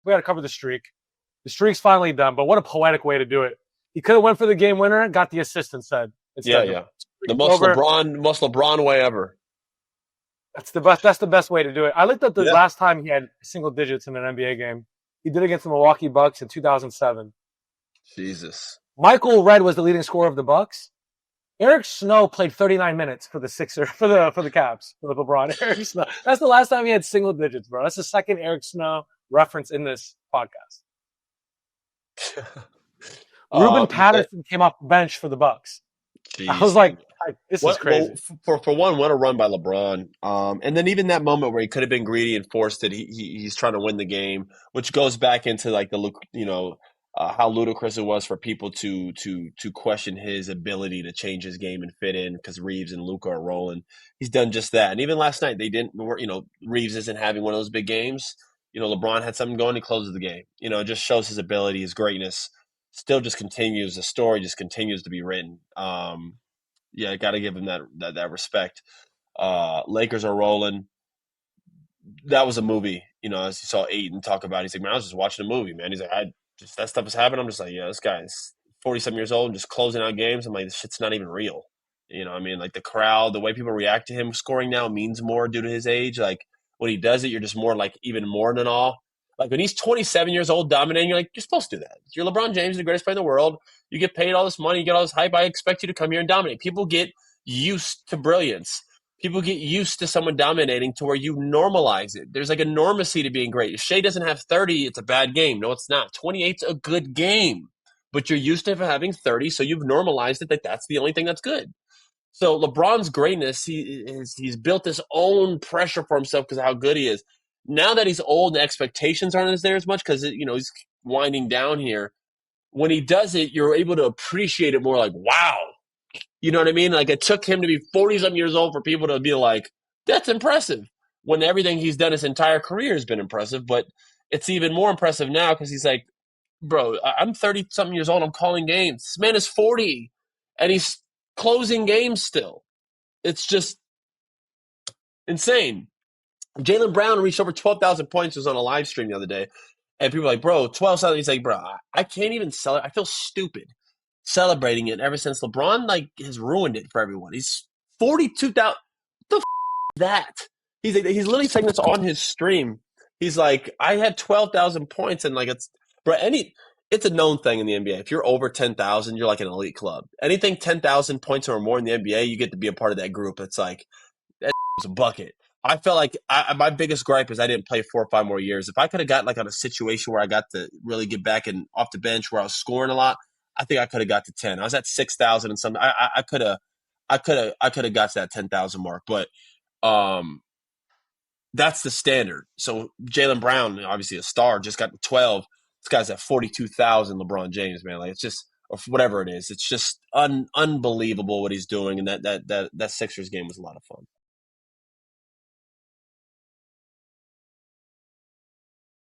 We got to cover the streak. The streak's finally done, but what a poetic way to do it. He could have went for the game winner, got the assist instead. Yeah. The most LeBron way ever. That's the best. That's the best way to do it. I looked up the Yeah. last time he had single digits in an NBA game. He did it against the Milwaukee Bucks in 2007. Jesus. Michael Redd was the leading scorer of the Bucks. Eric Snow played 39 minutes for the Sixers, for the Cavs, for the LeBron. Eric Snow. That's the last time he had single digits, bro. That's the second Eric Snow reference in this podcast. Ruben Patterson came off the bench for the Bucks. Jeez. I was like, this is crazy. Well, for one, what a run by LeBron. And then even that moment where he could have been greedy and forced it, he's trying to win the game, which goes back into like how ludicrous it was for people to question his ability to change his game and fit in because Reeves and Luka are rolling. He's done just that. And even last night, they didn't. Reeves isn't having one of those big games. LeBron had something going. He closes the game. It just shows his ability, his greatness. Still just continues. The story just continues to be written. Yeah, got to give him that respect. Lakers are rolling. That was a movie. As you saw Ayton talk about, he's like, man, I was just watching a movie, man. He's like, that stuff is happening. I'm just like, yeah, this guy's 40-something years old and just closing out games. I'm like, this shit's not even real. Like the crowd, the way people react to him scoring now means more due to his age. Like when he does it, you're just more like even more than all. Like when he's 27 years old dominating, you're like, you're supposed to do that. You're LeBron James, the greatest player in the world. You get paid all this money, you get all this hype. I expect you to come here and dominate. People get used to brilliance. People get used to someone dominating to where you normalize it. There's like a normacy to being great. If Shea doesn't have 30, it's a bad game. No, it's not. 28's a good game. But you're used to having 30, so you've normalized it that that's the only thing that's good. So LeBron's greatness, he's built his own pressure for himself because of how good he is. Now that he's old, the expectations aren't as there as much because he's winding down here. When he does it, you're able to appreciate it more. Like, wow, you know what I mean? Like it took him to be 40-something years old for people to be like, that's impressive. When everything he's done his entire career has been impressive, but it's even more impressive now because he's like, bro, I'm 30-something years old. I'm calling games. This man is 40, and he's closing games still. It's just insane. Jaylen Brown reached over 12,000 points. He was on a live stream the other day. And people were like, bro, 12,000. He's like, bro, I can't even celebrate. I feel stupid celebrating it ever since LeBron has ruined it for everyone. He's 42,000. What the is that? He's literally saying this on his stream. He's like, I had 12,000 points. And it's a known thing in the NBA. If you're over 10,000, you're like an elite club. Anything 10,000 points or more in the NBA, you get to be a part of that group. It's like, that was a bucket. I felt like my biggest gripe is I didn't play 4 or 5 more years. If I could have got on a situation where I got to really get back and off the bench where I was scoring a lot, I think I could have got to 10. I was at 6,000 and something. I could have got to that 10,000 mark, but that's the standard. So Jaylen Brown, obviously a star, just got to 12. This guy's at 42,000. LeBron James, man, like it's just or whatever it is. It's just unbelievable what he's doing, and that Sixers game was a lot of fun.